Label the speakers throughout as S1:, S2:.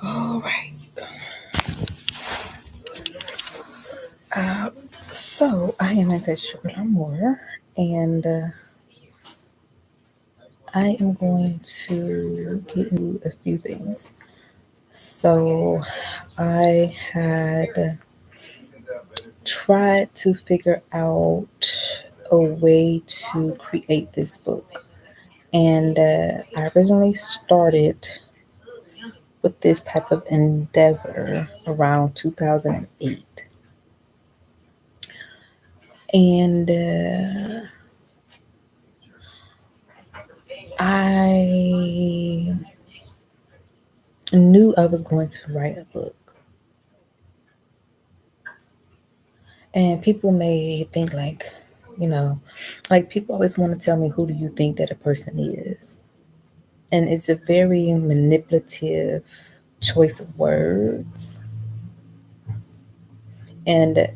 S1: All right. So I am at Memoir, and I am going to get into a few things. So I had tried to figure out a way to create this book, and I originally started with this type of endeavor around 2008. And I knew I was going to write a book. And people may think like people always want to tell me, who do you think that a person is? And it's a very manipulative choice of words. And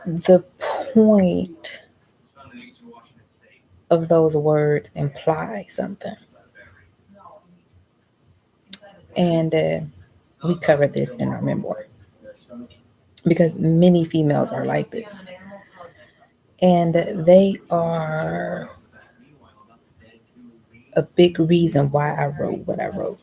S1: the point of those words imply something. And we covered this in our memoir because many females are like this. And they are a big reason why I wrote what I wrote.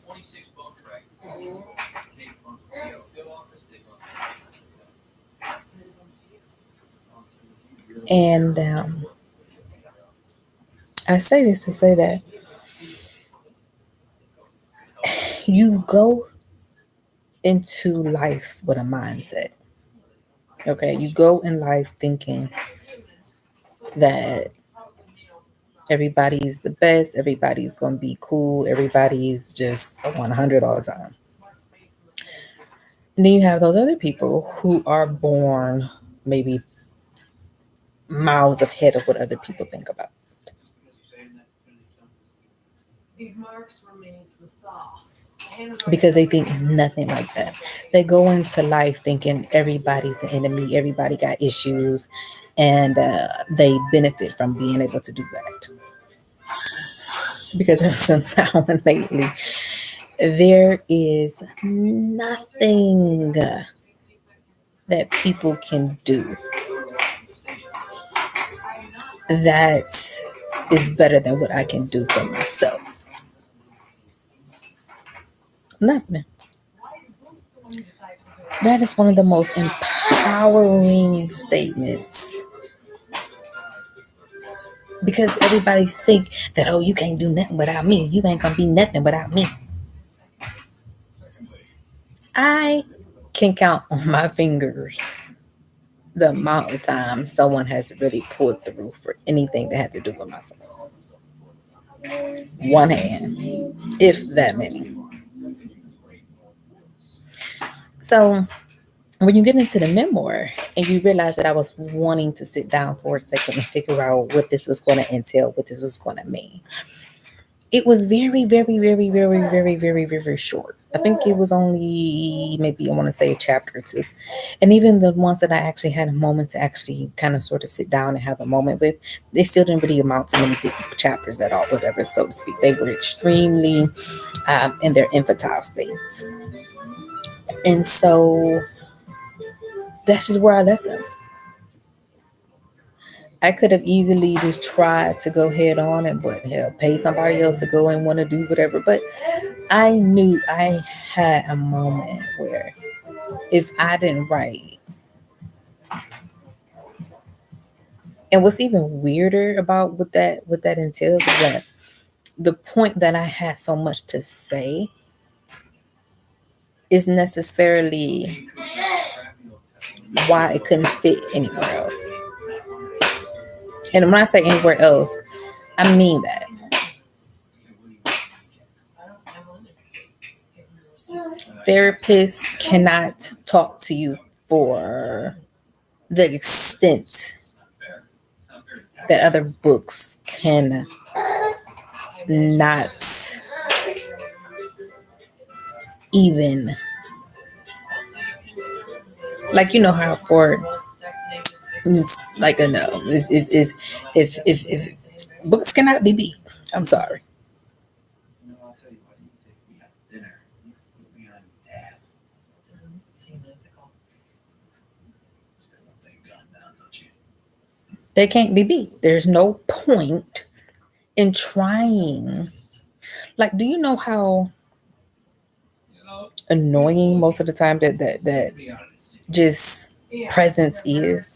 S1: And I say this to say that you go into life with a mindset. Okay, you go in life thinking that everybody's the best, everybody's going to be cool, everybody's just 100 all the time. And then you have those other people who are born maybe miles ahead of what other people think about. Because they think nothing like that. They go into life thinking everybody's an enemy, everybody got issues, and they benefit from being able to do that. Because as of now and lately, there is nothing that people can do that is better than what I can do for myself. Nothing. That is one of the most empowering statements. Because everybody think that, oh, you can't do nothing without me. You ain't gonna be nothing without me. I can count on my fingers the amount of time someone has really pulled through for anything that had to do with myself. One hand, if that many. So when you get into the memoir and you realize that I was wanting to sit down for a second and figure out what this was going to entail, what this was going to mean, it was very, very, very, very, very, very, very short. I think it was only maybe I want to say a chapter or two. And even the ones that I actually had a moment to actually kind of sort of sit down and have a moment with, they still didn't really amount to many big chapters at all, whatever, so to speak. They were extremely in their infantile states. And so that's just where I left them. I could have easily just tried to go head on and pay somebody else to go and want to do whatever. But I knew I had a moment where if I didn't write, and what's even weirder about what that entails is that the point that I had so much to say is necessarily why it couldn't fit anywhere else. And when I say anywhere else, I mean that. Therapists cannot talk to you for the extent that other books can not even, like, you know how for like a no, if books cannot be beat, I'm sorry. They can't be beat. There's no point in trying. Like, do you know how annoying most of the time that just presence is?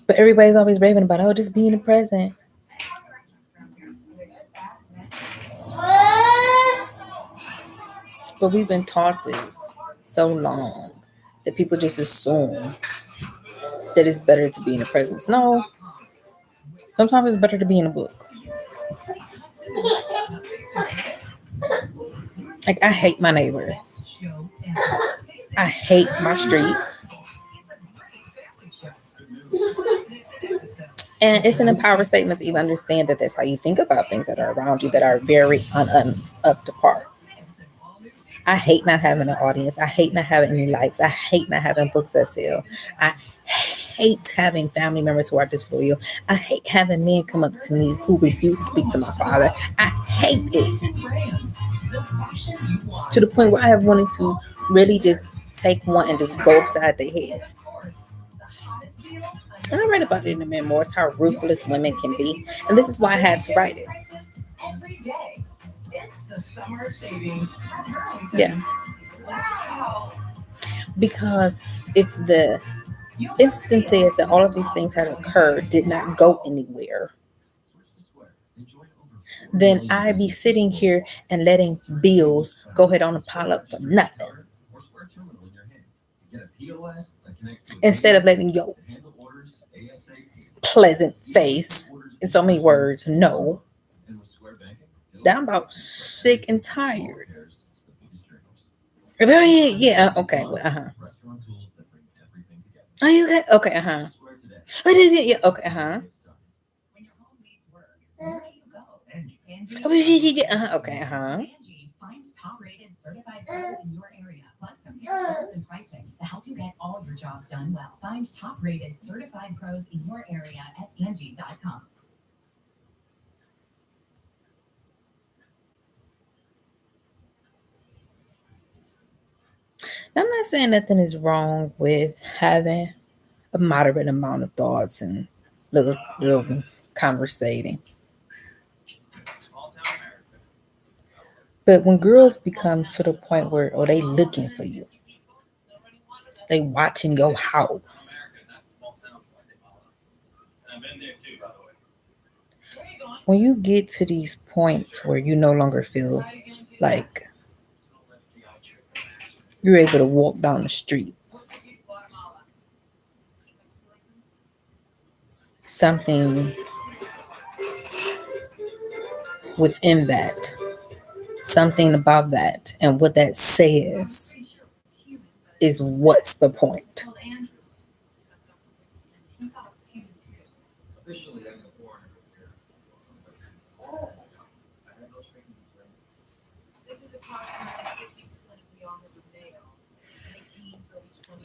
S1: But everybody's always raving about, oh, just being a present. But we've been taught this so long that people just assume that it's better to be in the presence. No, sometimes it's better to be in a book. Like, I hate my neighbors. I hate my street. And it's an empowered statement to even understand that that's how you think about things that are around you that are very up to par. I hate not having an audience. I hate not having any likes. I hate not having books that sell. I hate having family members who are disloyal. I hate having men come up to me who refuse to speak to my father. I hate it to the point where I have wanted to really just take one and just go upside the head. And I write about it in the memoirs, how ruthless women can be. And this is why I had to write it. Yeah. Because if the instances that all of these things had occurred did not go anywhere, then I'd be sitting here and letting bills go ahead on and pile up for nothing. Instead of letting your pleasant face, in so many words, know that I'm about sick and tired. Yeah, okay. Well, oh, you got okay, What is it? Yeah, okay, Oh, yeah, okay, Find top-rated certified pros in your area. Plus, compare quotes and pricing to help you get all your jobs done well. Find top-rated certified pros in your area at Angie.com. I'm not saying nothing is wrong with having a moderate amount of thoughts and little conversating. But when girls become to the point where, oh, they looking for you, they watching your house. When you get to these points where you no longer feel like you're able to walk down the street, something within that, something about that, and what that says is what's the point.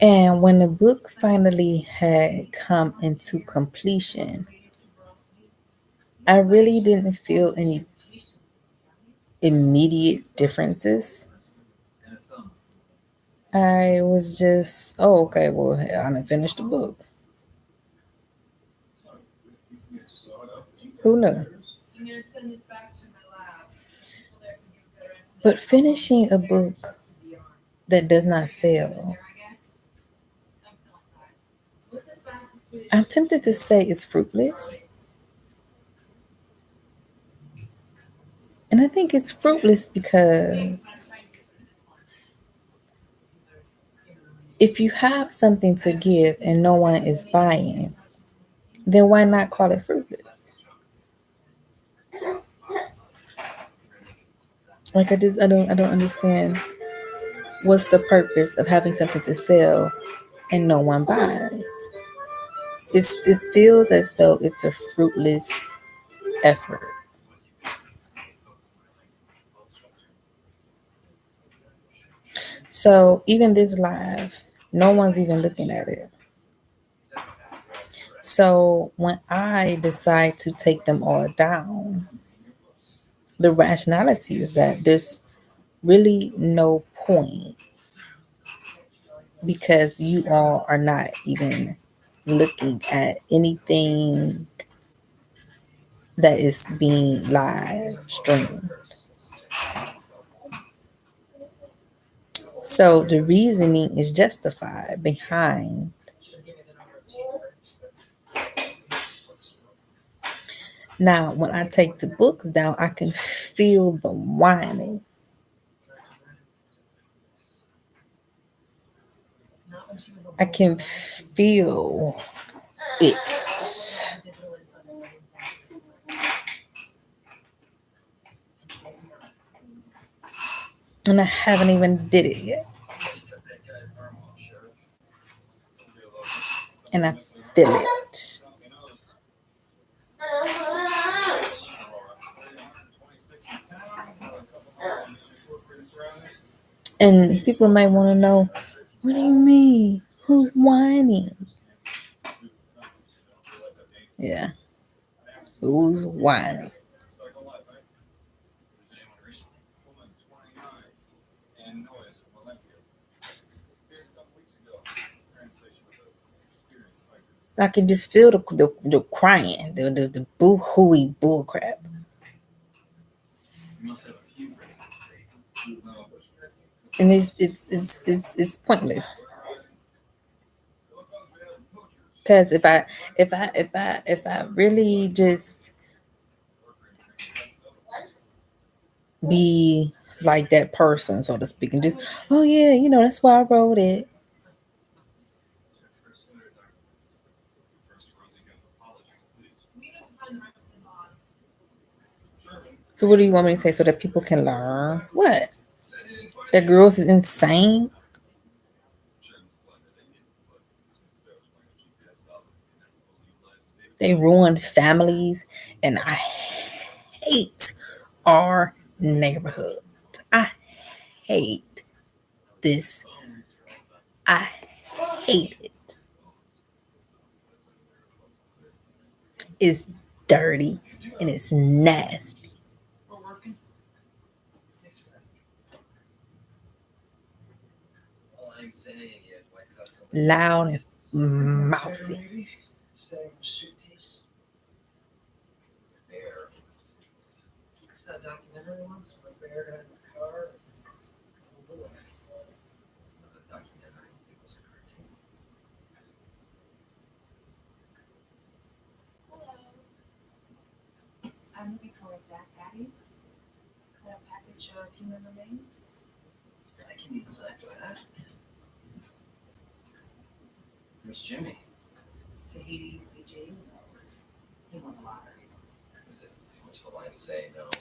S1: And when the book finally had come into completion, I really didn't feel any immediate differences. I was just, oh, okay, well, I done finished the book. Who knew? But finishing a book that does not sell, I'm tempted to say it's fruitless. And I think it's fruitless because If you have something to give and no one is buying, then why not call it fruitless? Like I don't understand what's the purpose of having something to sell and no one buys. It feels as though it's a fruitless effort. So even this live, no one's even looking at it. So when I decide to take them all down, the rationality is that there's really no point because you all are not even looking at anything that is being live streamed. So the reasoning is justified behind. Now, when I take the books down, I can feel the whining. I can feel it. And I haven't even did it yet. And I feel it. And people might want to know, what do you mean? Who's whining? Yeah. Who's whining? I can just feel the crying, the boo hooey bull crap. And it's pointless. Because if I really just be like that person, so to speak, and just, oh yeah, that's why I wrote it. So what do you want me to say so that people can learn? What? That girls is insane? They ruin families, and I hate our neighborhood. I hate this. I hate it. It's dirty and it's nasty. Loud and mousy.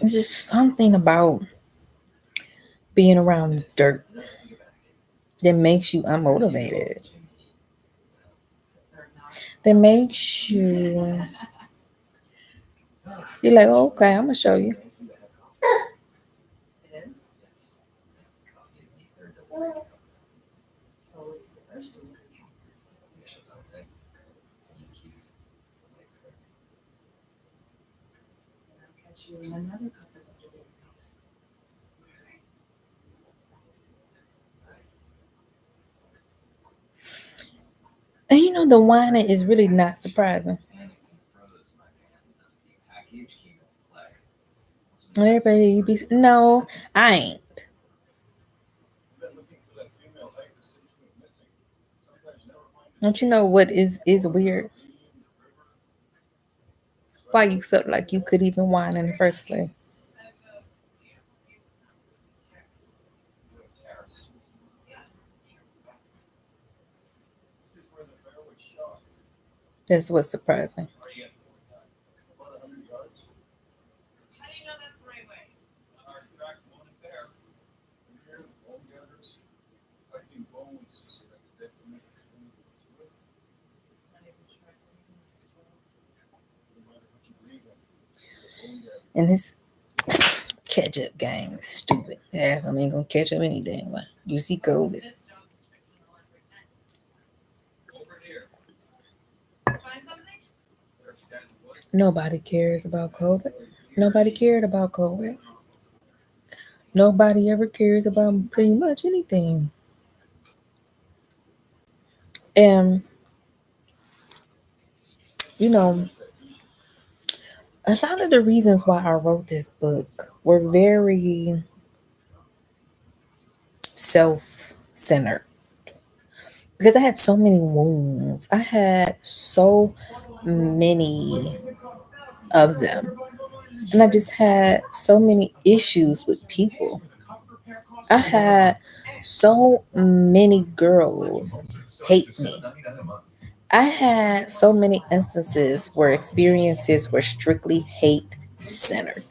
S1: It's just something about being around dirt that makes you unmotivated. That makes you're like, oh, okay, I'm gonna show you. And the whining is really not surprising. And everybody, you be no, I ain't. Don't you know what is weird? Why you felt like you could even whine in the first place? That's what's surprising. And this catch up game is stupid. Yeah, I ain't gonna catch up any damn way. You see COVID. Nobody cares about COVID. Nobody cared about COVID. Nobody ever cares about pretty much anything. And, you know, a lot of the reasons why I wrote this book were very self centered because I had so many wounds. I had so many of them. And I just had so many issues with people. I had so many girls hate me. I had so many instances where experiences were strictly hate centered.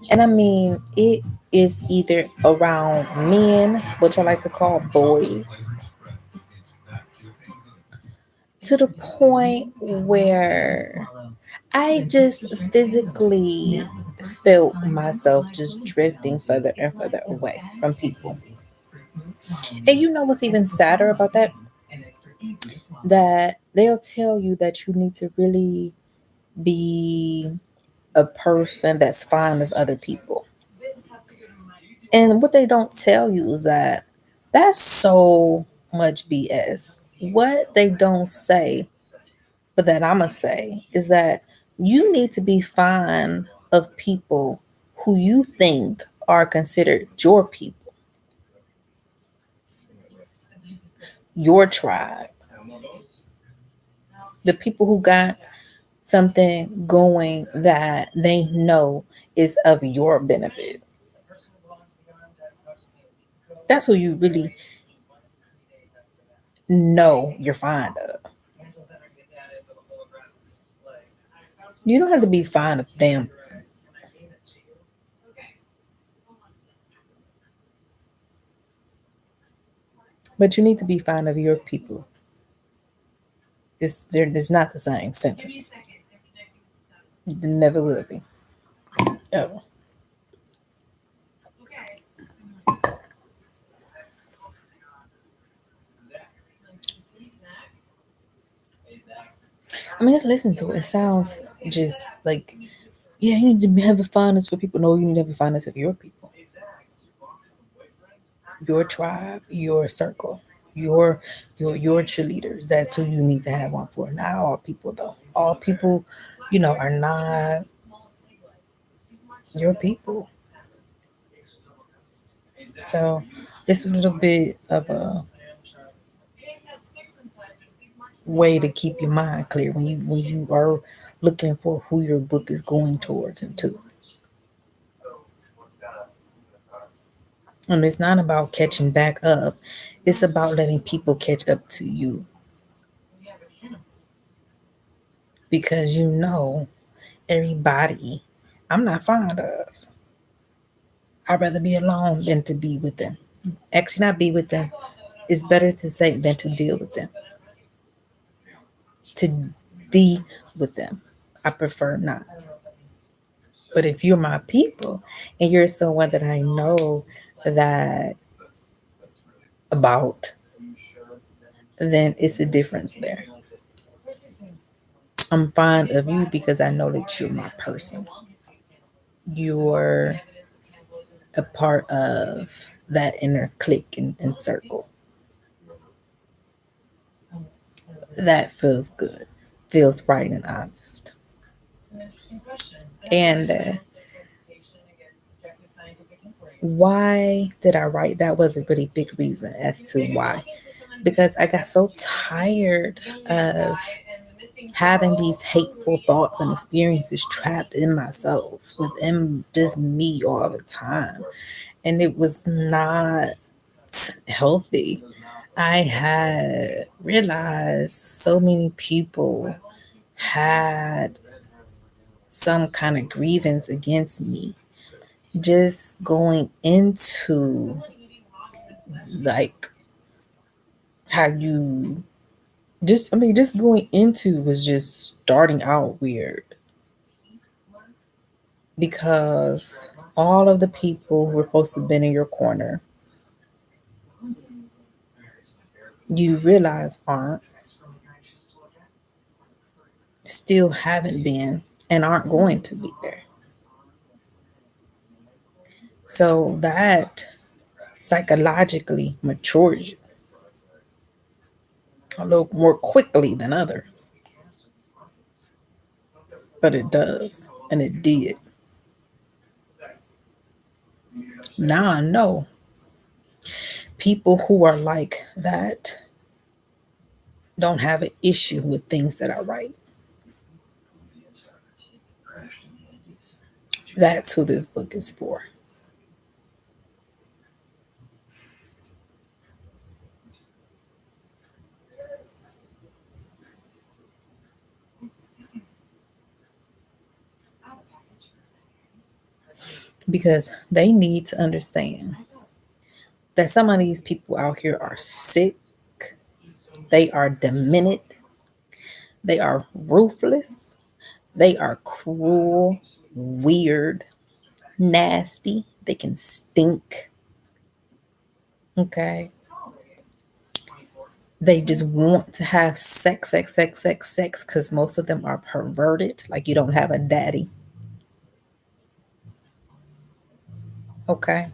S1: And I mean, it is either around men, which I like to call boys, to the point where I just physically felt myself just drifting further and further away from people. And you know what's even sadder about that? That they'll tell you that you need to really be a person that's fond of other people. And what they don't tell you is that that's so much BS. What they don't say, but that I'm going to say, is that you need to be fond of people who you think are considered your people, your tribe, the people who got something going that they know is of your benefit. That's who you really know you're fond of. You don't have to be fond of them, but you need to be fond of your people. It's not the same sentence. It never will be. Oh. I mean, just listen to it. It sounds just like, yeah, you need to have a fondness for people. No, you need to have a fondness of your people, your tribe, your circle, your cheerleaders. That's who you need to have one for. Not all people, though. All people, are not your people. So it's a little bit of a way to keep your mind clear when you are looking for who your book is going towards and to. And it's not about catching back up. It's about letting people catch up to you because everybody I'm not fond of. I'd rather be alone than to be with them. Actually, not be with them. It's better to say than to deal with them. To be with them. I prefer not. But if you're my people and you're someone that I know that about, then it's a difference there. I'm fond of you because I know that you're my person. You're a part of that inner clique and circle. That feels good, feels right and honest. And why did I write? That was a really big reason as to why. Because I got so tired of having these hateful thoughts and experiences trapped in myself, within just me all the time. And it was not healthy. I had realized so many people had some kind of grievance against me. Just going into like how you just going into was just starting out weird because all of the people who were supposed to have been in your corner, you realize aren't, still haven't been, and aren't going to be there. So that psychologically matures you a little more quickly than others, but it does, and it did. Now I know people who are like that don't have an issue with things that I write. That's who this book is for. Because they need to understand that some of these people out here are sick, they are demented, they are ruthless, they are cruel, weird, nasty, they can stink. Okay. They just want to have sex, sex, sex, sex, sex, because most of them are perverted. Like you don't have a daddy. Okay.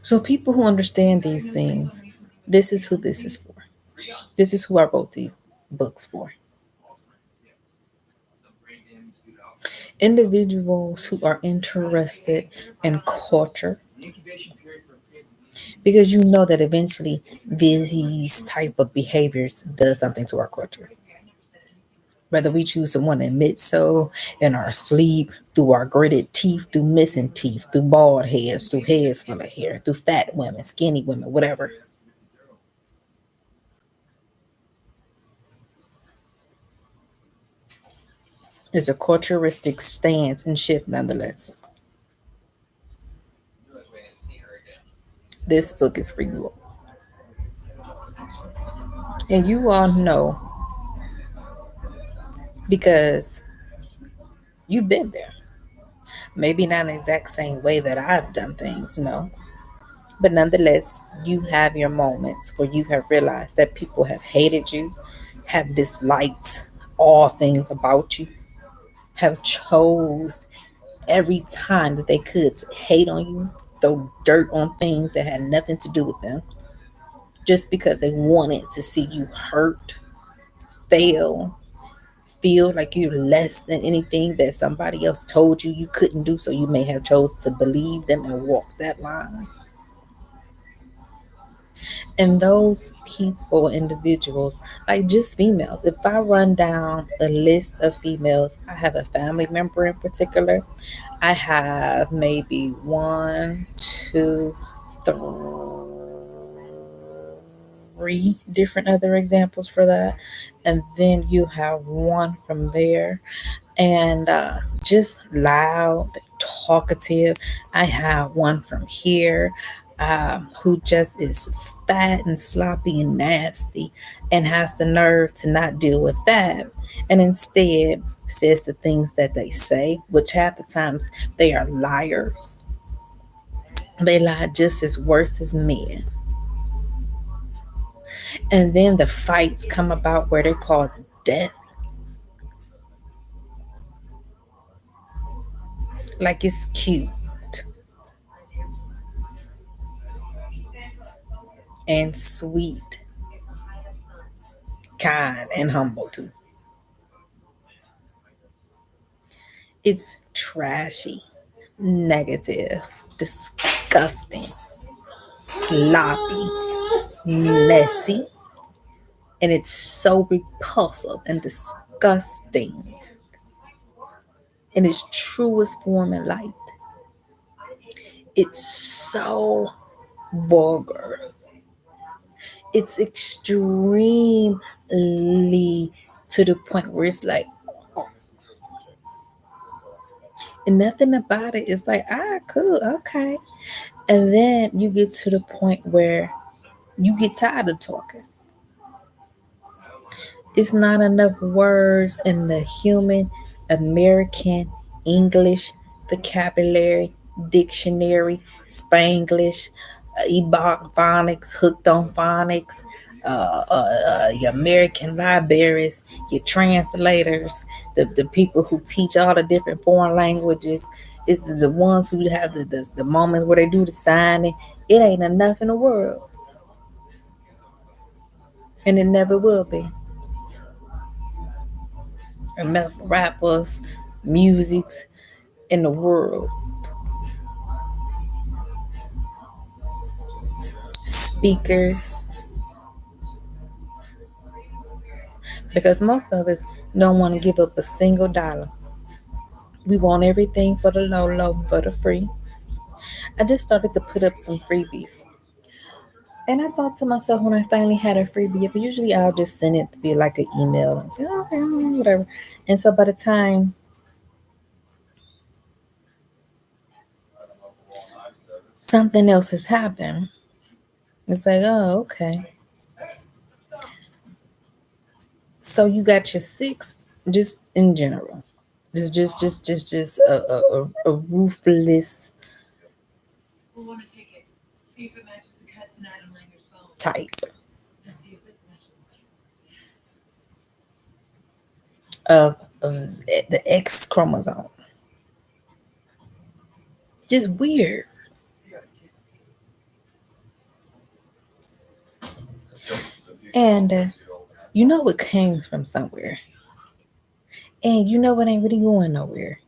S1: So people who understand these things, this is who this is for. This is who I wrote these books for. Individuals who are interested in culture, because you know that eventually these type of behaviors does something to our culture. Whether we choose to want to admit so in our sleep, through our gritted teeth, through missing teeth, through bald heads, through heads full of hair, through fat women, skinny women, whatever. It's a culturistic stance and shift nonetheless. This book is for you. And you all know because you've been there. Maybe not in the exact same way that I've done things, no. But nonetheless, you have your moments where you have realized that people have hated you, have disliked all things about you, have chose every time that they could to hate on you, throw dirt on things that had nothing to do with them, just because they wanted to see you hurt, fail, feel like you're less than anything that somebody else told you you couldn't do, so you may have chose to believe them and walk that line. And those people, individuals, like just females, if I run down a list of females, I have a family member in particular. I have maybe one, two, three different other examples for that. And then you have one from there. And just loud, talkative. I have one from here who just is fat and sloppy and nasty and has the nerve to not deal with that and instead says the things that they say, which half the times they are liars. They lie just as worse as men. And then the fights come about where they cause death. Like it's cute and sweet, kind and humble too. It's trashy, negative, disgusting, sloppy, messy, and it's so repulsive and disgusting in its truest form and light. It's so vulgar. It's extremely to the point where it's like, and nothing about it is like, cool, okay. And then you get to the point where you get tired of talking. It's not enough words in the human American English vocabulary dictionary, Spanglish, Ebach phonics, hooked on phonics, your American libraries, your translators, the people who teach all the different foreign languages. It's the ones who have the moments where they do the signing. It ain't enough in the world, and it never will be. Enough rappers, musics in the world, speakers, because most of us don't want to give up a single dollar. We want everything for the low, low, for the free. I just started to put up some freebies. And I thought to myself when I finally had a freebie, but usually I'll just send it via like an email and say, okay, whatever. And so by the time something else has happened, it's like, oh, okay. So you got your six, just in general, just a ruthless type of the X chromosome. Just weird. And you know it came from somewhere. And you know it ain't really going nowhere.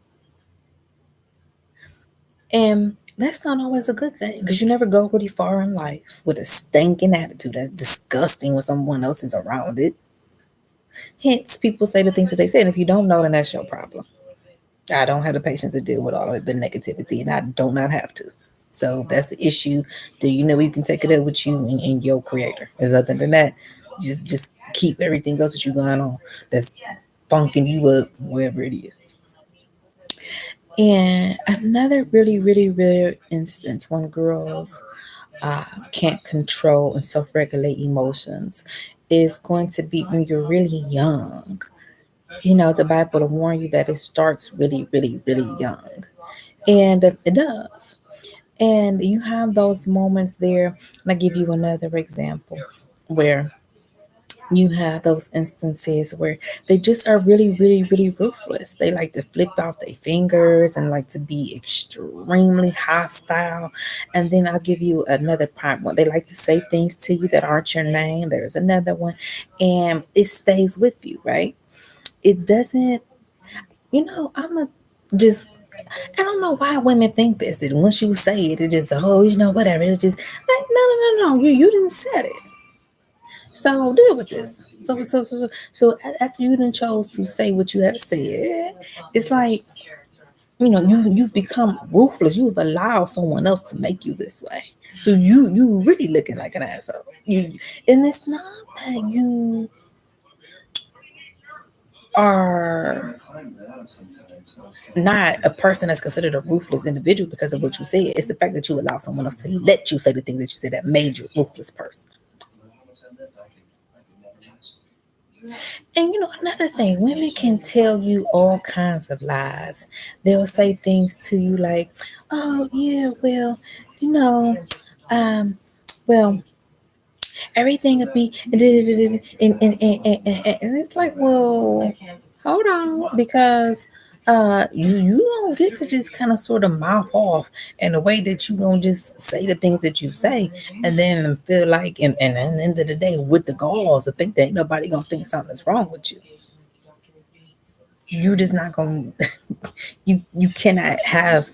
S1: And that's not always a good thing because you never go really far in life with a stinking attitude that's disgusting when someone else is around it. Hence, people say the things that they say. And if you don't know, then that's your problem. I don't have the patience to deal with all of the negativity, and I do not have to. So that's the issue. Do you know you can take it up with you and your creator? Because other than that, just keep everything else that you going on that's funking you up, wherever it is. And another really, really rare instance when girls can't control and self regulate emotions is going to be when you're really young. You know, the Bible will warn you that it starts really, really, really young. And it does. And you have those moments there. And I give you another example where you have those instances where they just are really, really, really ruthless. They like to flip out their fingers and like to be extremely hostile. And then I'll give you another part one. They like to say things to you that aren't your name. There's another one, and it stays with you, right? It doesn't, I'm a just I don't know why women think this. That once you say it, it just whatever. It just like, no. You didn't say it. So deal with this. So after you done chose to say what you have said, it's like you've become ruthless. You've allowed someone else to make you this way. So you really looking like an asshole. And it's not that you are not a person that's considered a ruthless individual because of what you said. It's the fact that you allow someone else to let you say the things that you said that made you a ruthless person. And another thing, women can tell you all kinds of lies. They'll say things to you like, "Oh yeah, well, you know, um, well, everything will be," and it's like, well, hold on, because you don't get to just kind of sort of mouth off in a way that you gonna just say the things that you say and then feel like and at the end of the day with the galls to think that ain't nobody gonna think something's wrong with you. You're just not gonna you cannot have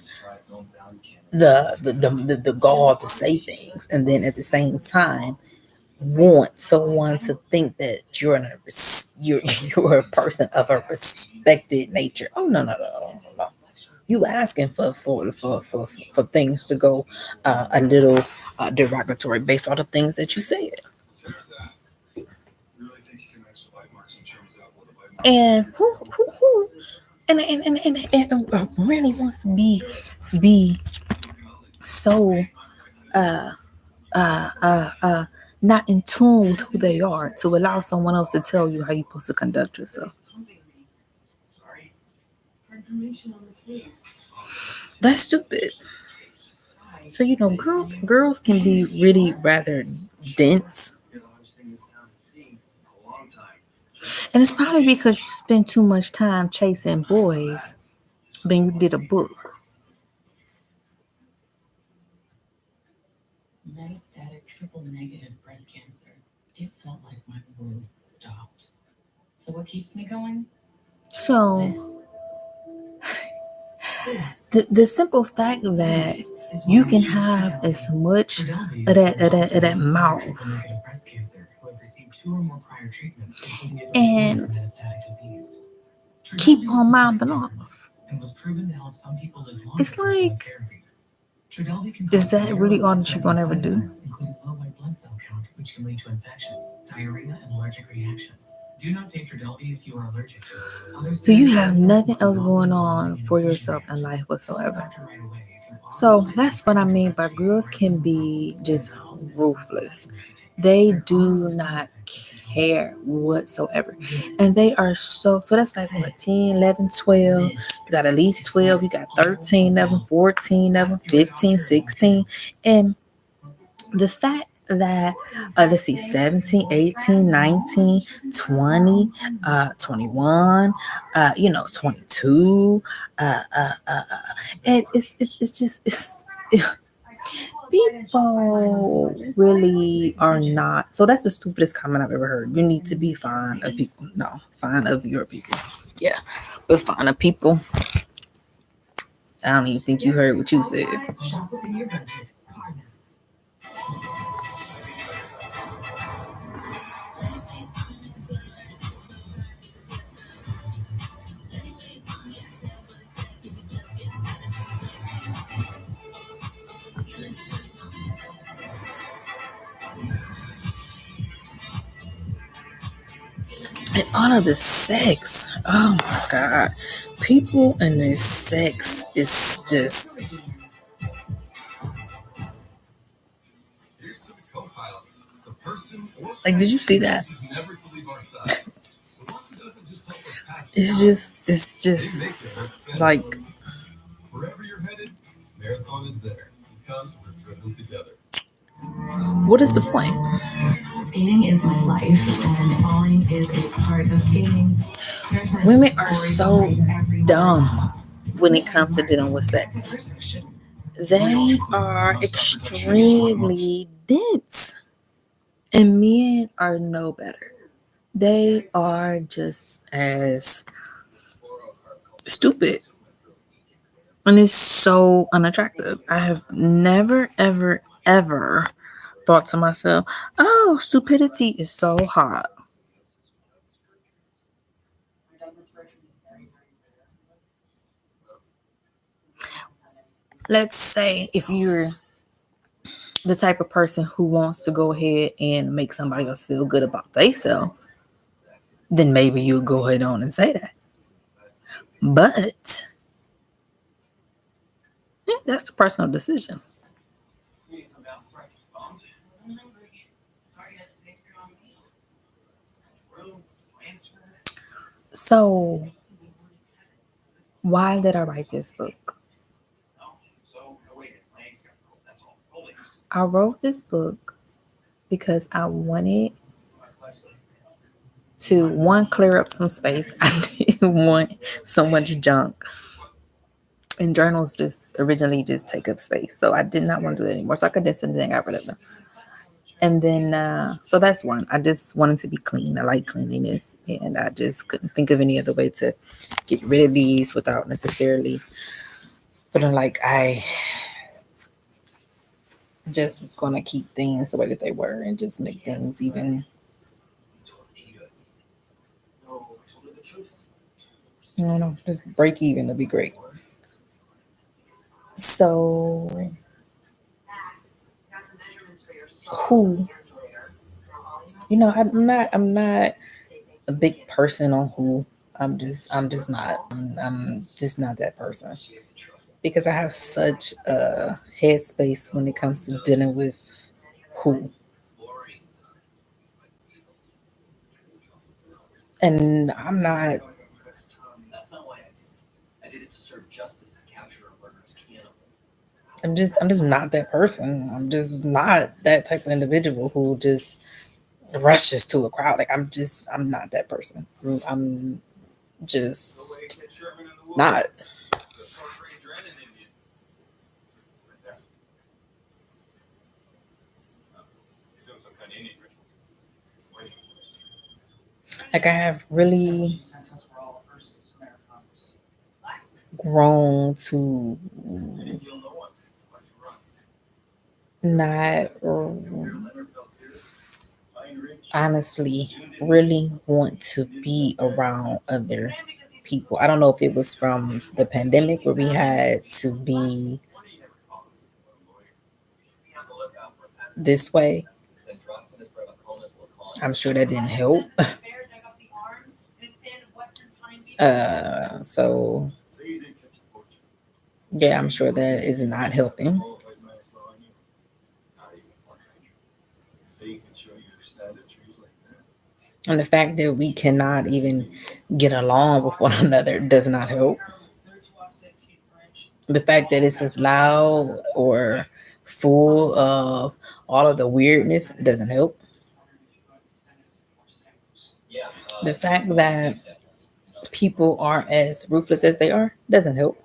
S1: the gall to say things and then at the same time want someone to think that you're you're a person of a respected nature. Oh no. You asking for things to go a little derogatory based on the things that you said. And who and really wants to be so uh uh uh uh not in tune with who they are to allow someone else to tell you how you're supposed to conduct yourself. That's stupid. So girls can be really rather dense, and it's probably because you spend too much time chasing boys than you did a book.
S2: Metastatic triple negative breast cancer. It felt like my world stopped. So what keeps me going?
S1: So the simple fact that you can have as much of that mouth and keep on mouthing off. It's like, is that really all that you're gonna ever do? So you have nothing else going on for yourself in life whatsoever. So that's what I mean by girls can be just ruthless. They do not care whatsoever. And they are so that's like what, 10, 11, 12. You got at least 12, you got 13 of them, 14 of them, 15, 16. And the fact that let's see, 17, 18, 19, 20, 21, 22, and it's just people really are not. So that's the stupidest comment I've ever heard. You need to be fond of people. No, fond of your people. Yeah, but fond of people. I don't even think you heard what you said. And all of the sex. Oh my God. People and this sex is just. Like, did you see that? It's just like, what is the point?
S2: Skating is my life, and falling is a part of skating.
S1: Women are so dumb when it comes to dealing with sex. They are extremely dense, and men are no better. They are just as stupid, and it's so unattractive. I have never, ever, ever thought to myself, oh, stupidity is so hot. Let's say if you're the type of person who wants to go ahead and make somebody else feel good about themselves, then maybe you'll go ahead on and say that. But that's the personal decision. So, why did I write this book? I wrote this book because I wanted to, one, clear up some space. I didn't want so much junk. And journals just originally just take up space. So I did not want to do that anymore. So I condensed it and then got rid of them. And then, so that's one. I just wanted to be clean. I like cleanliness. And I just couldn't think of any other way to get rid of these without necessarily feeling like I just was going to keep things the way that they were and just make things even, I don't know, just break even to be great. So who, I'm not a big person on who. I'm just not. I'm just not that person because I have such a headspace when it comes to dealing with who, and I'm just not that person. I'm just not that type of individual who just rushes to a crowd. Like I'm not that person. I'm just not. Like I have really grown to not honestly really want to be around other people. I don't know if it was from the pandemic where we had to be this way. I'm sure that didn't help. So yeah, I'm sure that is not helping. And the fact that we cannot even get along with one another does not help. The fact that it's as loud or full of all of the weirdness doesn't help. The fact that people are as ruthless as they are doesn't help.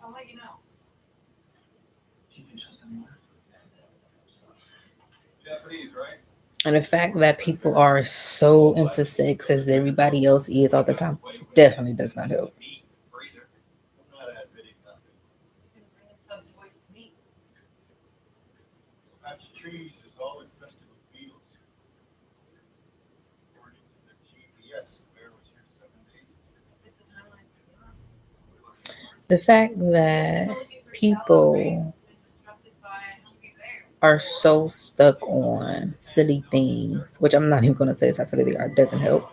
S1: And the fact that people are so into sex as everybody else is all the time definitely does not help. The fact that people are so stuck on silly things, which I'm not even going to say is how silly they are, doesn't help.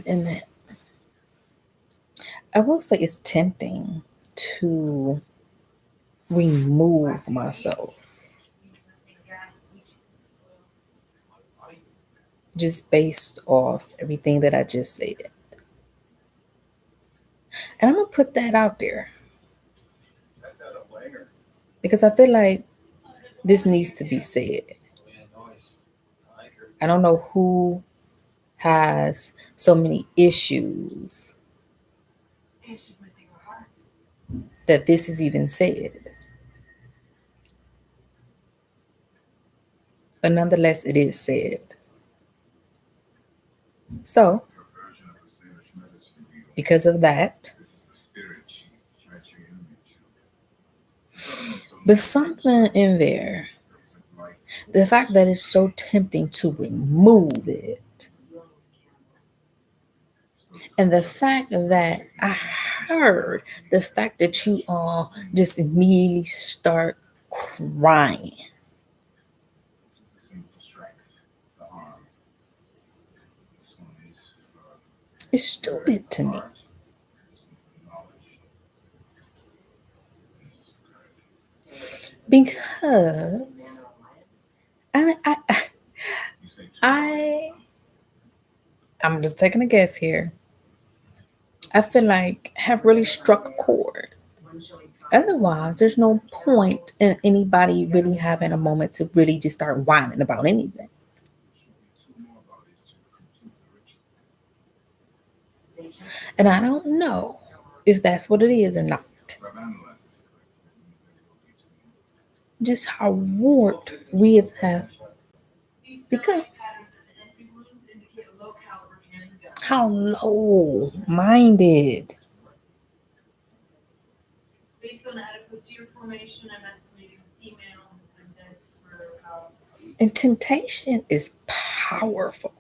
S1: And I will say it's tempting to remove myself just based off everything that I just said. And I'm going to put that out there because I feel like this needs to be said. I don't know who has so many issues that this is even said, but nonetheless, it is said. So, because of that, but something in there, the fact that it's so tempting to remove it, and the fact that I heard the fact that you all just immediately start crying. It's stupid to me. Because I mean I I'm just taking a guess here. I feel like have really struck a chord Otherwise, there's no point in anybody really having a moment to really just start whining about anything. And I don't know if that's what it is or not. Just how warped we have become. How low minded. And temptation is powerful.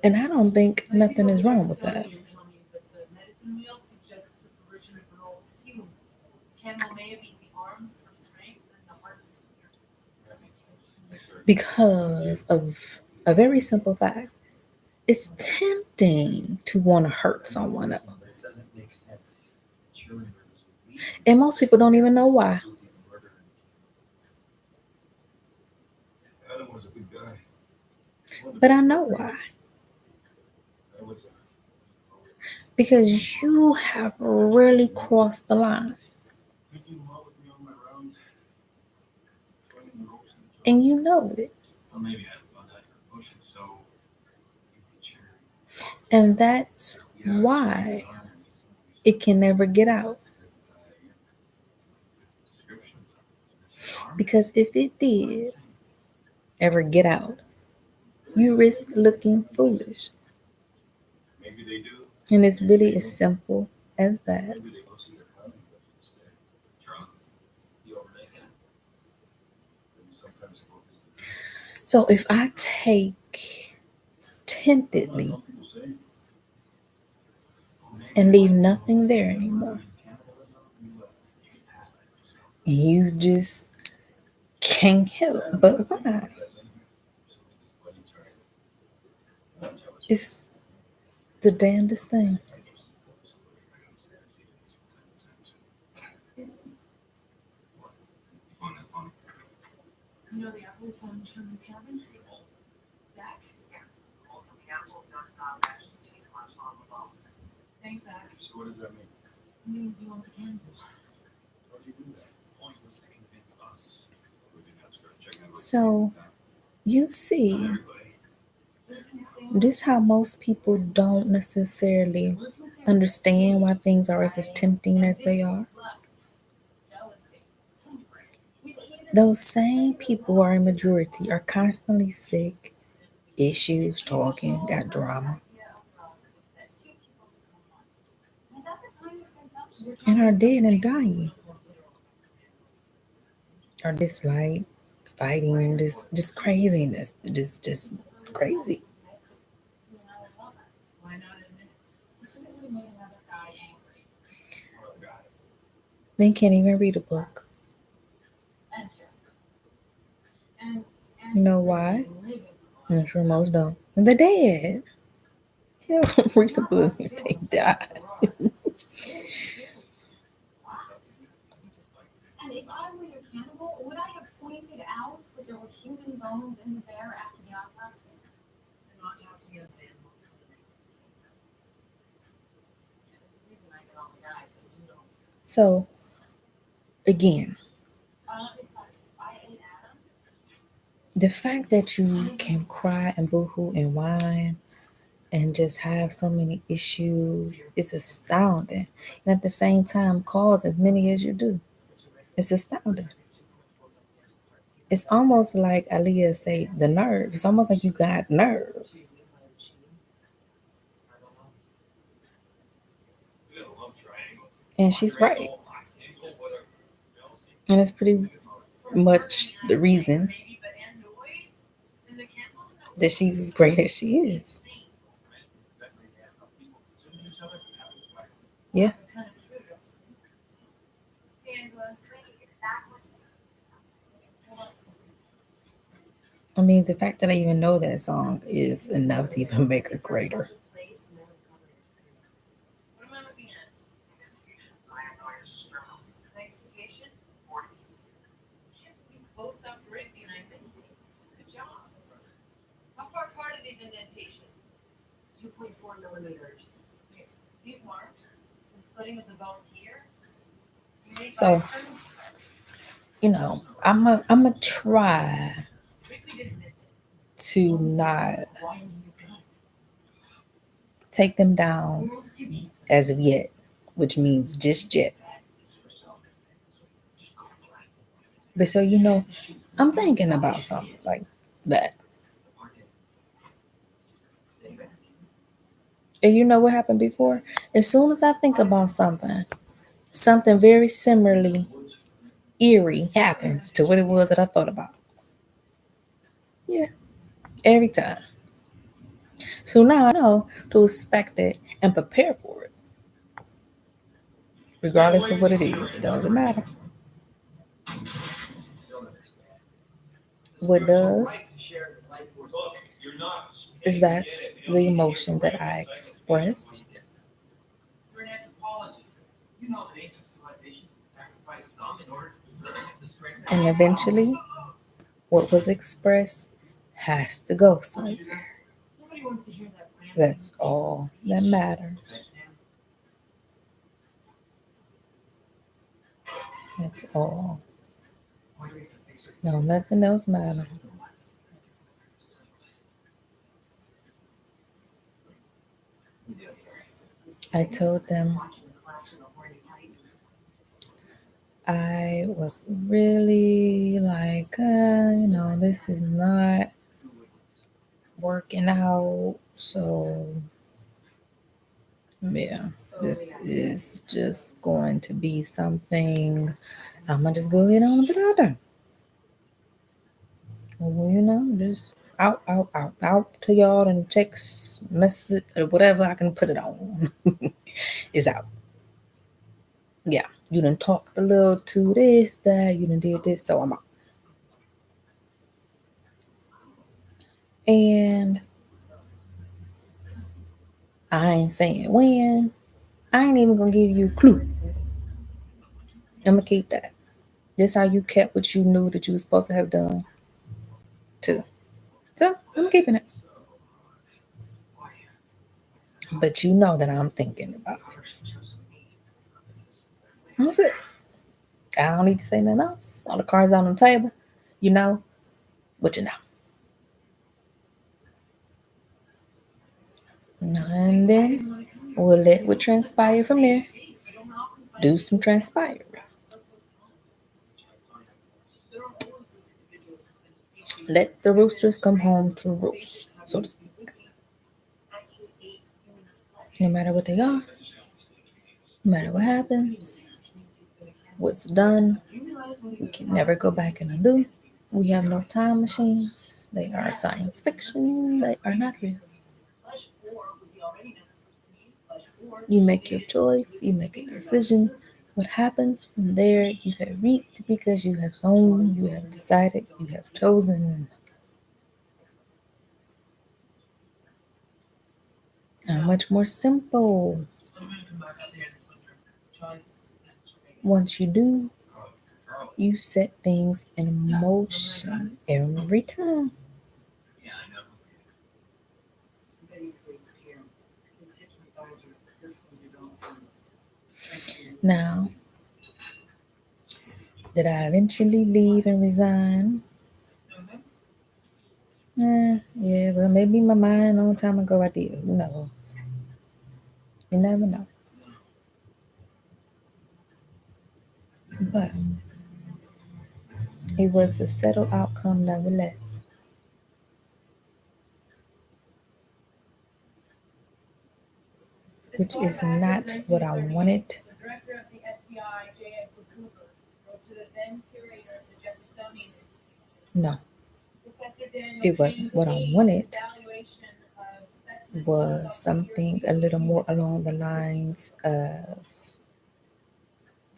S1: And I don't think nothing is wrong with that. Because of a very simple fact. It's tempting to want to hurt someone else. And most people don't even know why. But I know why. Because you have really crossed the line. And you know it. And that's why it can never get out. Because if it did ever get out, you risk looking foolish. And it's really as simple as that. So if I take temptedly and leave nothing there anymore, and you just can't help but why? It's the damnedest thing. So you see, this is how most people don't necessarily understand why things are as tempting as they are. Those same people who are in majority are constantly sick, issues, talking, got drama, and are dead and dying, are dislike, fighting, just craziness, just crazy. They can't even read a book. You know why? I'm sure most don't. They're dead. They don't read a book if they die. So again, the fact that you can cry and boohoo and whine and just have so many issues is astounding. And at the same time, cause as many as you do. It's astounding. It's almost like Aaliyah say the nerve. It's almost like you got nerve. And she's right. And it's pretty much the reason that she's as great as she is. Yeah. I mean, the fact that I even know that song is enough to even make her greater. So, I'm a try to not take them down as of yet, which means just yet. But so I'm thinking about something like that. And you know what happened before? As soon as I think about something very similarly eerie happens to what it was that I thought about. Yeah, every time. So now I know to expect it and prepare for it, regardless of what it is. It doesn't matter. What does is that's the emotion that I expressed, and eventually, what was expressed has to go somewhere. That's all that matters. That's all. No, nothing else matters. I told them I was really like, this is not working out. So, yeah, this is just going to be something. I'm going to just go ahead and put it out there. Well, just out to y'all and text message or whatever I can put it on is out. Yeah, you done talked a little to this, that, you done did this, so I'm out. And I ain't saying when. I ain't even gonna give you a clue. I'm gonna keep that. This how you kept what you knew that you was supposed to have done too. So I'm keeping it. But you know that I'm thinking about it. That's it. I don't need to say nothing else. All the cards on the table. You know what you know. And then we'll let what transpire from there. Do some transpiring. Let the roosters come home to roost, so to speak. No matter what they are, no matter what happens, what's done, we can never go back and undo. We have no time machines. They are science fiction. They are not real. You make your choice, you make a decision. What happens from there, you have reaped because you have sown, you have decided, you have chosen. How much more simple. Once you do, you set things in motion every time. Now, did I eventually leave and resign? Yeah, well, maybe my mind a long time ago I did. Who knows? You never know. But it was a settled outcome nonetheless, which is not what I wanted. No, it wasn't. What I wanted was something a little more along the lines of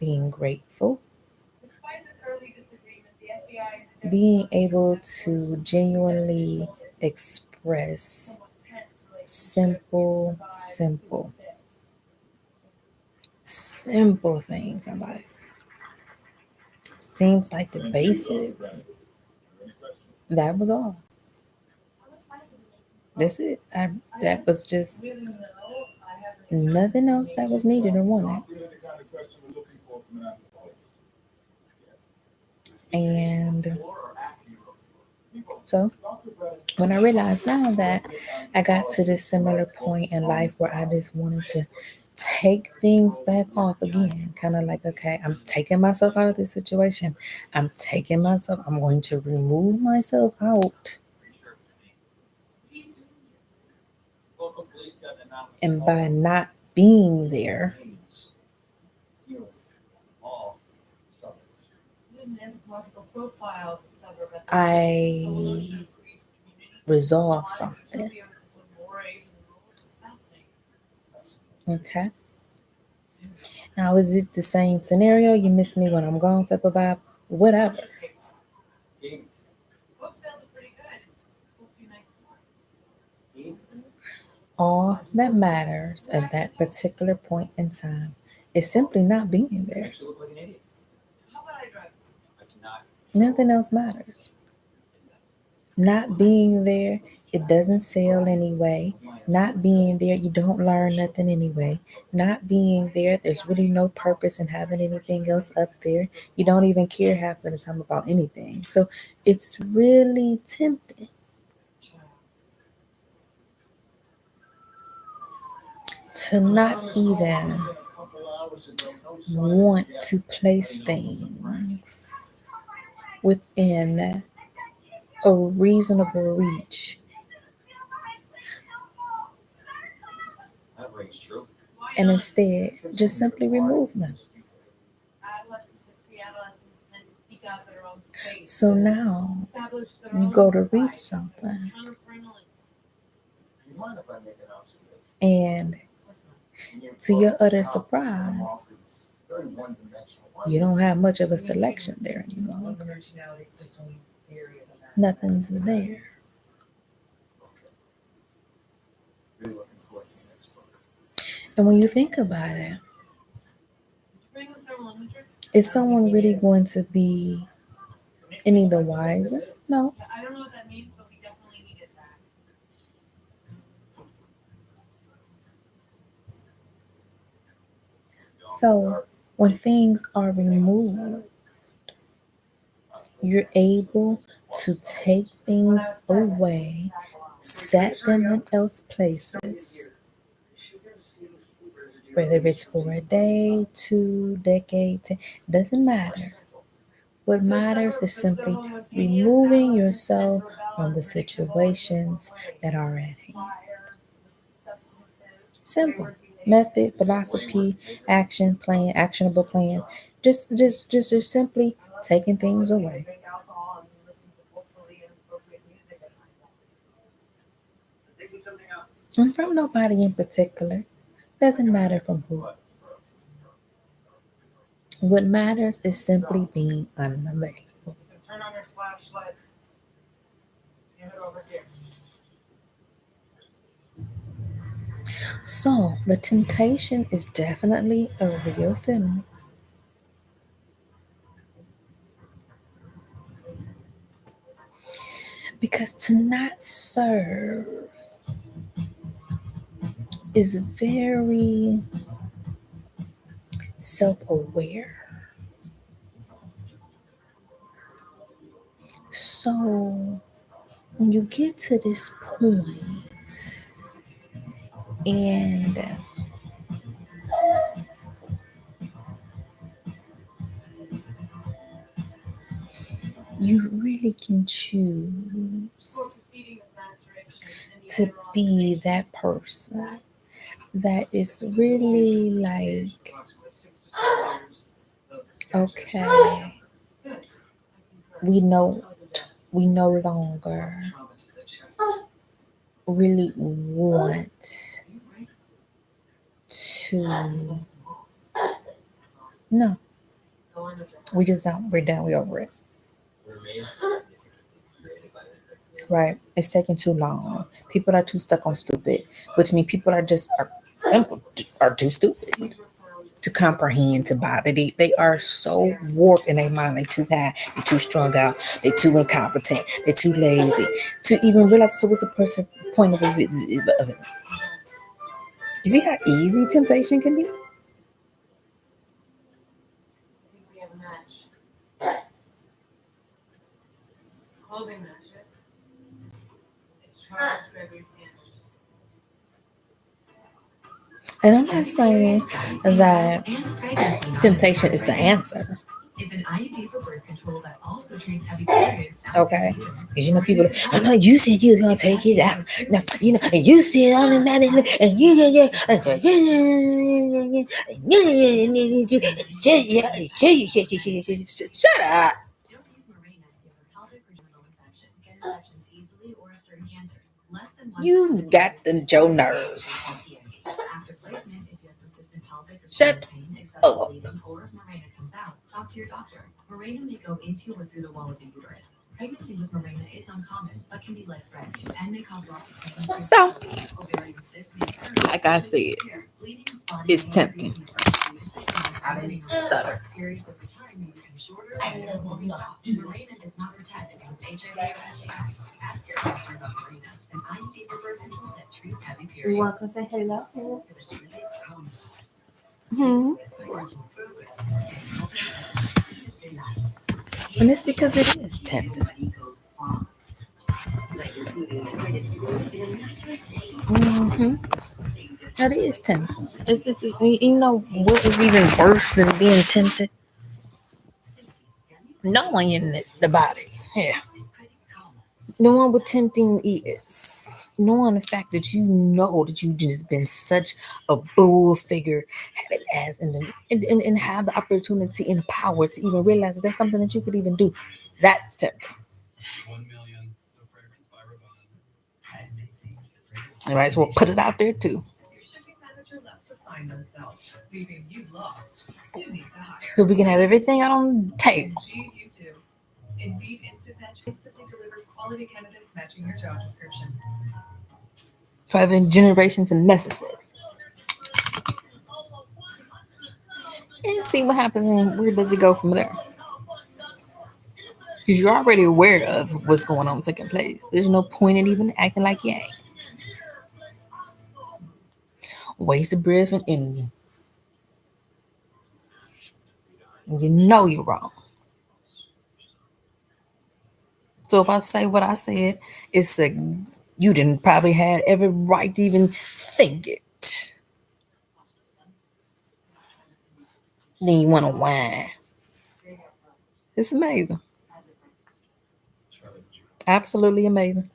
S1: being grateful, being able to genuinely express simple, simple things in life. Seems like the basics. That was all. That's it. That was just Nothing else that was needed or wanted. And so when I realized now that I got to this similar point in life where I just wanted to take things back off again, kind of like, okay, I'm taking myself out of this situation. I'm going to remove myself out. And by not being there, I resolve something. Okay. Now, is it the same scenario? You miss me when I'm gone type of vibe? Whatever. All that matters at that particular point in time is simply not being there. Nothing else matters. Not being there, it doesn't sell anyway. Not being there, you don't learn nothing anyway. Not being there, there's really no purpose in having anything else up there. You don't even care half of the time about anything. So it's really tempting to not even want to place things within a reasonable reach, and instead just simply remove them. So now you go to reach something, and to your utter surprise, you don't have much of a selection there any longer. Nothing's there. And when you think about it, is someone really going to be any the wiser? No. So when things are removed, you're able to take things away, set them in else places, whether it's for a day, 2 decades, doesn't matter. What matters is simply removing yourself from the situations that are at hand. Simple. Method, philosophy, action plan, actionable plan. Just simply taking things away. And from nobody in particular. Doesn't matter from who. What matters is simply being unavailable. So the temptation is definitely a real feeling. Because to not serve is very self aware. So when you get to this point and you really can choose to be that person that is really like, okay, we know we no longer really want to, no, we just don't, we're done, we're over it. Right, it's taking too long. People are too stuck on stupid, which means people are too stupid to comprehend, to buy. They are so warped in their mind. They too high, they too strung out, they too incompetent, they too lazy to even realize. So what's the person point of it? You see how easy temptation can be? And I'm not saying that temptation is the answer.
S2: If an IUD for birth control that also treats heavy periods sounds good
S1: Okay.
S2: to you,
S1: Because you know people, I know you said you was gonna take it out. Now, you know, and you said all of that, and shut up.
S2: don't use Mirena if you have a pelvic or genital infection. Get infections easily or have certain cancers. Less than 1%
S1: You
S2: of
S1: got
S2: users
S1: the
S2: receive
S1: Joe
S2: infection
S1: nerves.
S2: or PID. After placement, if you have persistent pelvic or stomach
S1: Shut
S2: pain, excessive
S1: up.
S2: bleeding, or if Mirena comes out, talk to your doctor. Mirena may go into or through the wall of the uterus. Pregnancy with Mirena is uncommon, but can be life-threatening and may cause loss of pregnancy or
S1: So,
S2: fertility. Ovarian cysts may occur but
S1: like I
S2: eventually
S1: said,
S2: disappear. Bleeding and spotting
S1: it's
S2: may increase
S1: tempting.
S2: in the first 3 to 6 months
S1: I
S2: depending
S1: didn't
S2: on the sex.
S1: stutter.
S2: Periods over time may become shorter, longer, or may stop. Mirena does not protect against HIV or STIs. Ask your doctor about Mirena, an IUD for birth control that treats heavy
S1: You
S2: periods.
S1: want to say hello? Hmm. And it's because it is tempting. Hmm. It is tempting. You know what is even worse than being tempted? Knowing the body. Yeah. Knowing what tempting is. Knowing the fact that you know that you just been such a bull figure, had it as and have the opportunity and the power to even realize that that's something that you could even do. That's tempting. You might as well put it out there too.
S2: Your shipping manager left to find themselves, leaving you lost. You need to hire.
S1: So we can have everything out on tape.
S2: Indeed, you do. Indeed Instant Match instantly delivers quality candidates matching your job description.
S1: For having generations and necessary. And see what happens and where does it go from there. Because you're already aware of what's going on taking place. There's no point in even acting like you ain't. Waste of breath and energy. You know you're wrong. So if I say what I said, it's a you didn't probably had every right to even think it. Then you want to whine. It's amazing. Absolutely amazing.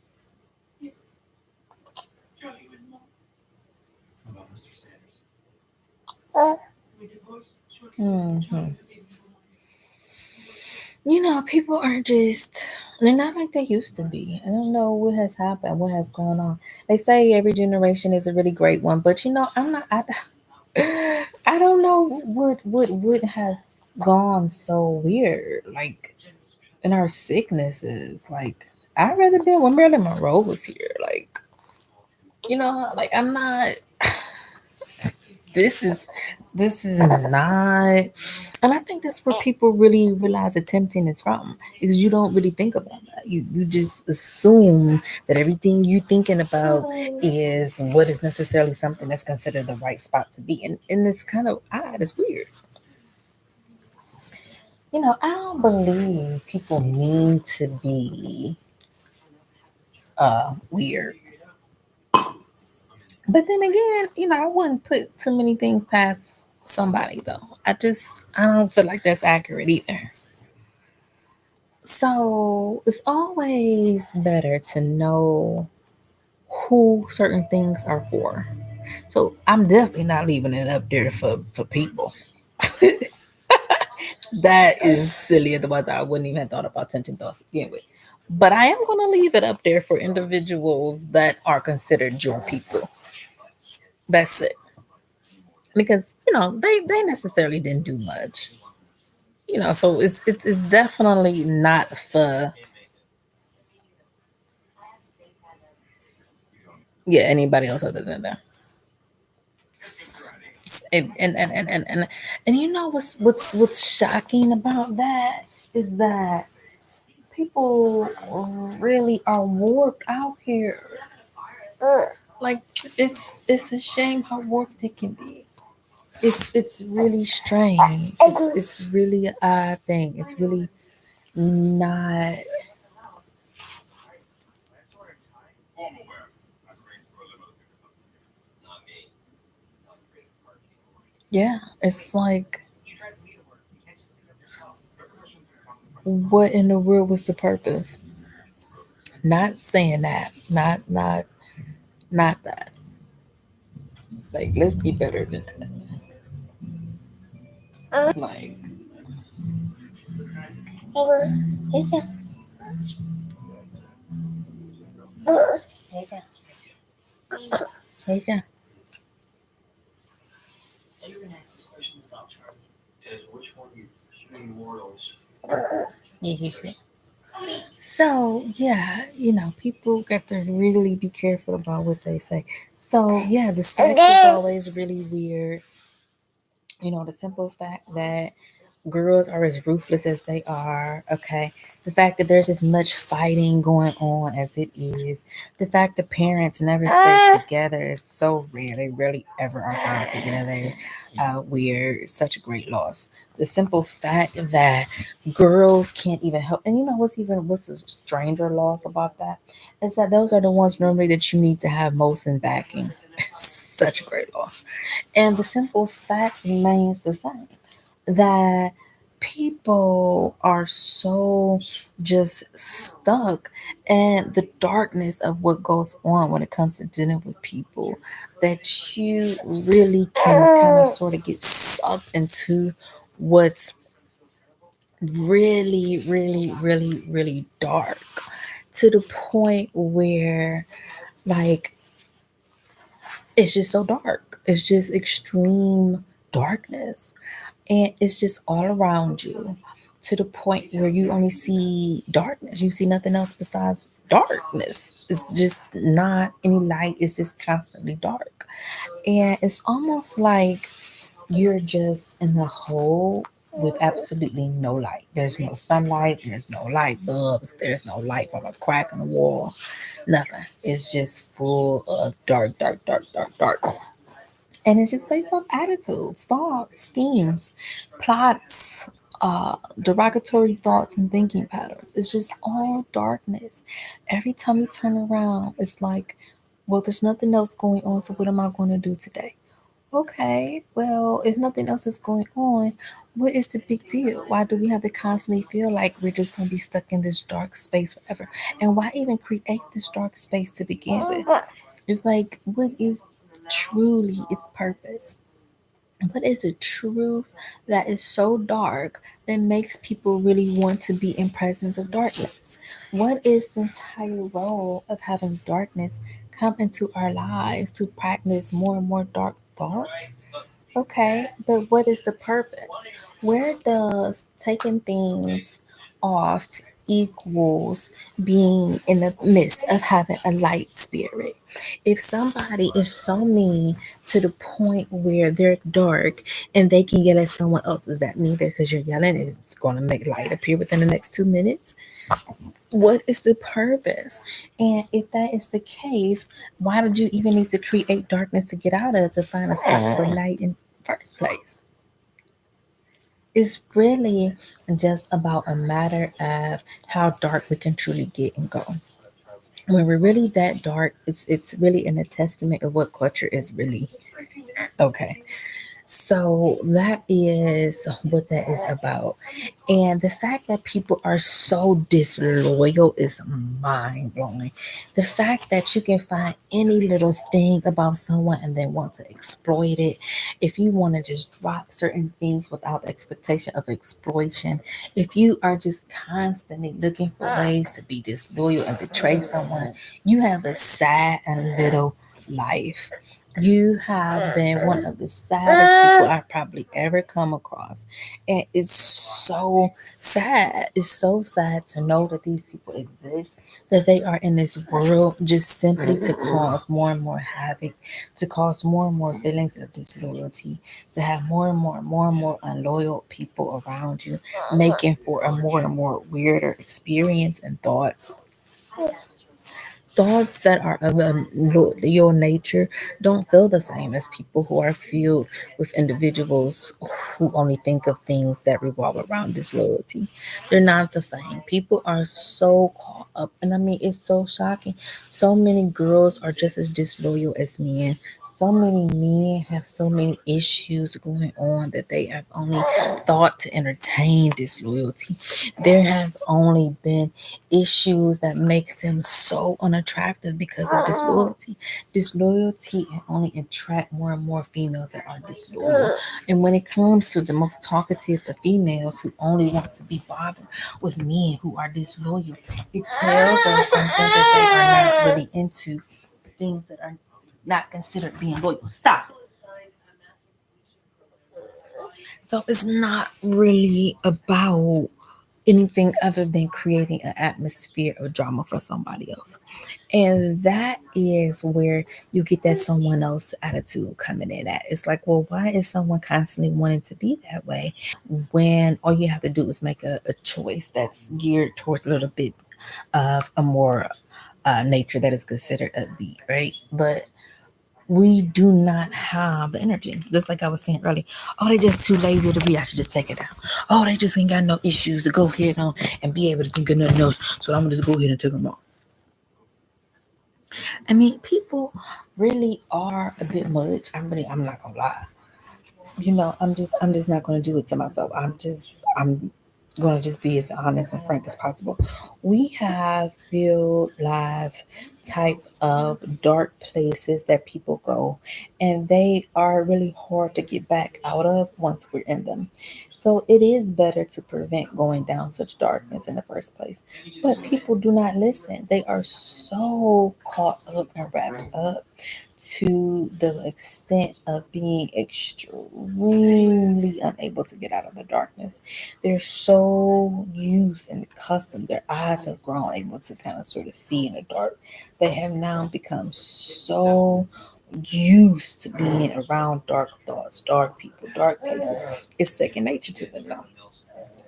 S1: Hmm. You know, people are just, they're not like they used to be. I don't know what has happened, what has gone on. They say every generation is a really great one, but you know, I'm not, I don't know what would have gone so weird. Like, in our sicknesses, like, I'd rather been when Marilyn Monroe was here. Like, you know, like, I'm not, this is not, and I think that's where people really realize that tempting is from, is you don't really think about that. You just assume that everything you thinking about is what is necessarily something that's considered the right spot to be, and it's kind of odd, it's weird. You know, I don't believe people mean to be weird, but then again, you know, I wouldn't put too many things past somebody though. I don't feel like that's accurate either. So it's always better to know who certain things are for. So I'm definitely not leaving it up there for people. That is silly. Otherwise, I wouldn't even have thought about tempting thoughts to begin with. But I am going to leave it up there for individuals that are considered your people. That's it. Because you know they necessarily didn't do much. You know, so it's definitely not for, yeah, anybody else other than them. And you know what's shocking about that is that people really are warped out here. Like it's a shame how warped it can be. It's really strange. It's really a odd thing. It's really not. Yeah, it's like what in the world was the purpose? Not saying that. Not that. Like let's be better than that. Like yeah, yeah, yeah. Yeah. So yeah, people got to really be careful about what they say. So yeah, the sex is always really weird. The simple fact that girls are as ruthless as they are, okay? The fact that there's as much fighting going on as it is. The fact that parents never stay together is so rare. They rarely ever are found together. We're such a great loss. The simple fact that girls can't even help, and what's a stranger loss about that is that those are the ones normally that you need to have most in backing. Such a great loss. And the simple fact remains the same that people are so just stuck in the darkness of what goes on when it comes to dealing with people that you really can kind of sort of get sucked into what's really, really, really, really dark to the point where, like, it's just so dark. It's just extreme darkness. And it's just all around you to the point where you only see darkness. You see nothing else besides darkness. It's just not any light. It's just constantly dark. And it's almost like you're just in a hole with absolutely no light. There's no sunlight. There's no light bulbs. There's no light from a crack in the wall. Nothing. It's just full of dark, dark, dark, dark, dark. And it's just based on attitudes, thoughts, schemes, plots, derogatory thoughts and thinking patterns. It's just all darkness. Every time you turn around, it's like, well, there's nothing else going on, so what am I going to do today? Okay, well, if nothing else is going on, what is the big deal? Why do we have to constantly feel like we're just going to be stuck in this dark space forever? And why even create this dark space to begin with? It's like, what is truly its purpose? What is a truth that is so dark that makes people really want to be in presence of darkness? What is the entire role of having darkness come into our lives to practice more and more dark thoughts? Okay, but what is the purpose? Where does taking things off equals being in the midst of having a light spirit? If somebody is so mean to the point where they're dark and they can yell at someone else, does that mean that because you're yelling, it's going to make light appear within the next 2 minutes? What is the purpose? And if that is the case, why did you even need to create darkness to get out of to find a spot for light in the first place? It's really just about a matter of how dark we can truly get and go. When we're really that dark, it's really in a testament of what culture is really. Okay. So that is what that is about. And the fact that people are so disloyal is mind blowing. The fact that you can find any little thing about someone and then want to exploit it, if you want to just drop certain things without the expectation of exploitation, if you are just constantly looking for ways to be disloyal and betray someone, you have a sad and little life. You have been one of the saddest people I've probably ever come across. And it's so sad. It's so sad to know that these people exist, that they are in this world just simply to cause more and more havoc, to cause more and more feelings of disloyalty, to have more and more unloyal people around you, making for a more and more weirder experience and thought. thoughts that are of your nature don't feel the same as people who are filled with individuals who only think of things that revolve around disloyalty. They're not the same. People are so caught up, and I mean, it's so shocking. So many girls are just as disloyal as men. So many men have so many issues going on that they have only thought to entertain disloyalty. There have only been issues that makes them so unattractive because of disloyalty. Disloyalty can only attract more and more females that are disloyal. And when it comes to the most talkative of females who only want to be bothered with men who are disloyal, it tells us something that they are not really into things that are not considered being loyal. Stop. So it's not really about anything other than creating an atmosphere of drama for somebody else. And that is where you get that someone else attitude coming in at. It's like, well, why is someone constantly wanting to be that way when all you have to do is make a choice that's geared towards a little bit of a more nature that is considered upbeat, right? But we do not have the energy. Just like I was saying earlier, oh, they just too lazy to be. I should just take it down. Oh, they just ain't got no issues to go ahead on and be able to think of nothing else. So I'm gonna just go ahead and take them off. I mean, people really are a bit much. I'm not gonna lie. I'm just not gonna do it to myself. I'm gonna just be as honest and frank as possible. We have real live type of dark places that people go, and they are really hard to get back out of once we're in them. So it is better to prevent going down such darkness in the first place. But people do not listen. They are so caught up and wrapped up to the extent of being extremely unable to get out of the darkness. They're so used and accustomed, their eyes have grown able to kind of sort of see in the dark. They have now become so used to being around dark thoughts, dark people, dark places. It's second nature to them now.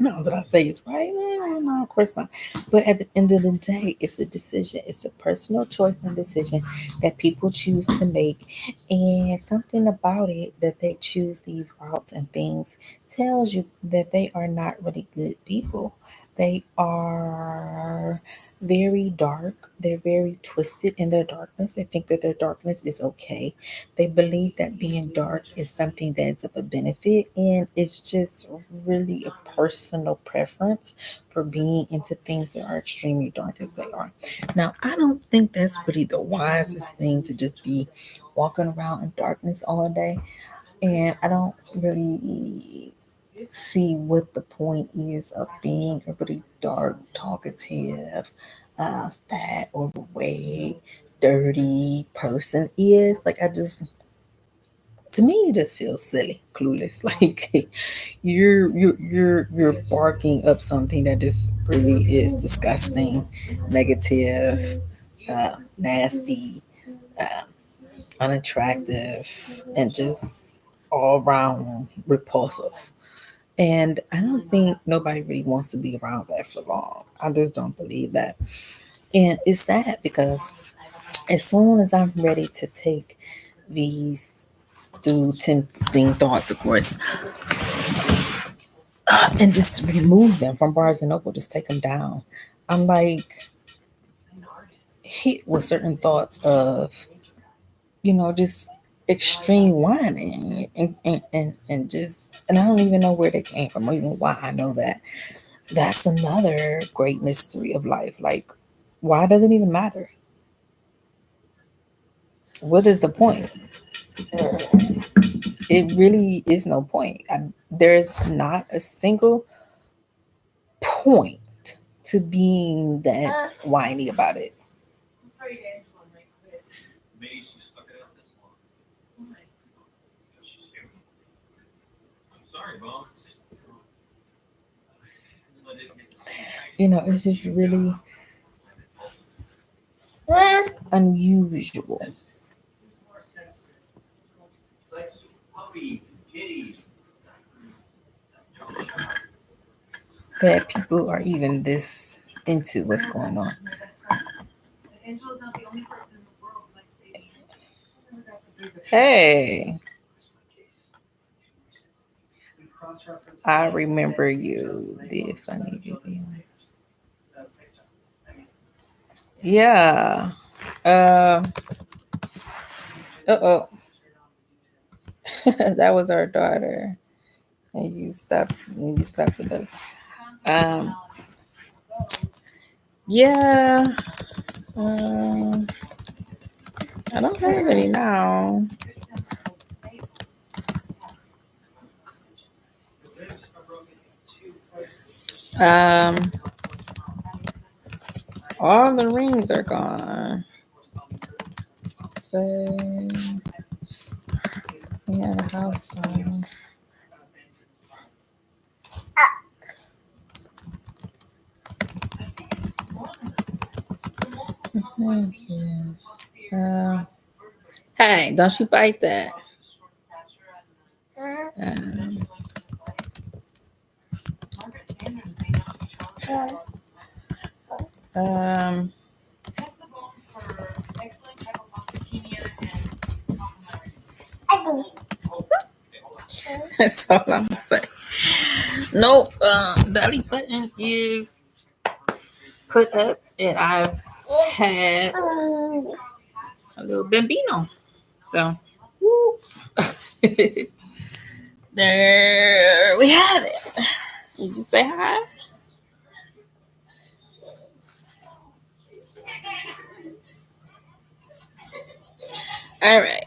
S1: No, did I say it's right? No, of course not. But at the end of the day, it's a decision. It's a personal choice and decision that people choose to make. And something about it that they choose these routes and things tells you that they are not really good people. They are very dark. They're very twisted in their darkness. They think that their darkness is okay. They believe that being dark is something that's of a benefit, and it's just really a personal preference for being into things that are extremely dark as they are. Now, I don't think that's really the wisest thing to just be walking around in darkness all day, and I don't really see what the point is of being a really dark, talkative, fat, overweight, dirty person is. Like, I just, to me, it just feels silly, clueless. Like you're barking up something that just really is disgusting, negative, nasty, unattractive, and just all around repulsive. And I don't think nobody really wants to be around that for long. I just don't believe that. And it's sad because as soon as I'm ready to take these through tempting thoughts, of course, and just remove them from Bars and Noble, just take them down. I'm like hit with certain thoughts of, just extreme whining and just, and I don't even know where they came from or even why I know that. That's another great mystery of life. Like, why does it even matter? What is the point? It really is no point. There's not a single point to being that whiny about it. It's just really unusual that people are even this into what's going on. Hey, I remember you did funny video. Yeah. Uh, oh. That was our daughter. And you stopped the book. Um, yeah. Um, I don't have any now. Um, all the rings are gone. So we had a house phone. Thank you. Hey, don't you bite that. Um, um, that's all I'm saying. Nope. Belly button is put up, and I've had a little bambino. So, woo. There we have it. You just say hi. All right.